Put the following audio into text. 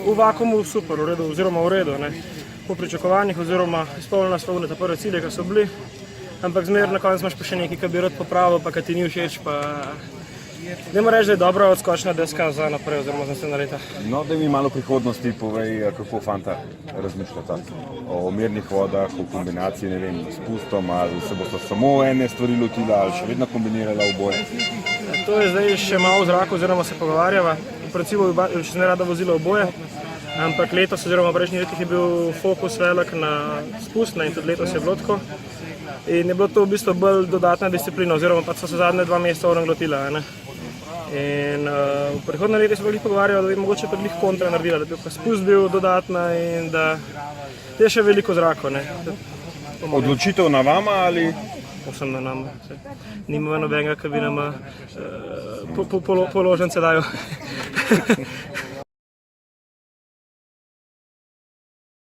v vakuumu super, v redu, oziroma v redu, ne. Po pričakovanjih, oziroma izpolnjena sva ta prve cilje, ki so bili, ampak zmeraj na koncu imaš pa še nekaj, ki bi rad popravil, pa ki ti ni všeč, pa dajmo reči, da je dobra odskočna deska za naprej, oziroma za naslednja leta. No, da mi malo prihodnosti povej, kako fanta razmišljata o mirnih vodah, o kombinaciji, ne vem, s pustom, ali se bosta samo ene stvari lotila, ali še vedno kombinirala oboje. To je zdaj še malo v zraku, oziroma se pogovarjava. V principu bi še ne rada vozila oboje, ampak letos oziroma v prejšnjih letih je bil fokus velik na spust, in tudi letos je bilo tako. In je bilo to v bistvu bolj dodatna disciplina, oziroma pa so se zadnje 2 meseca lotila. In v prihodnje leti smo bili pogovarjali, da bi mogoče pa glih kontra naredila, da bi pa spust bil dodatna in da je še veliko zrako. Odločitev na vama ali? Povsem na nama. Nimamo nobenega, ki bi nama položnice dajo.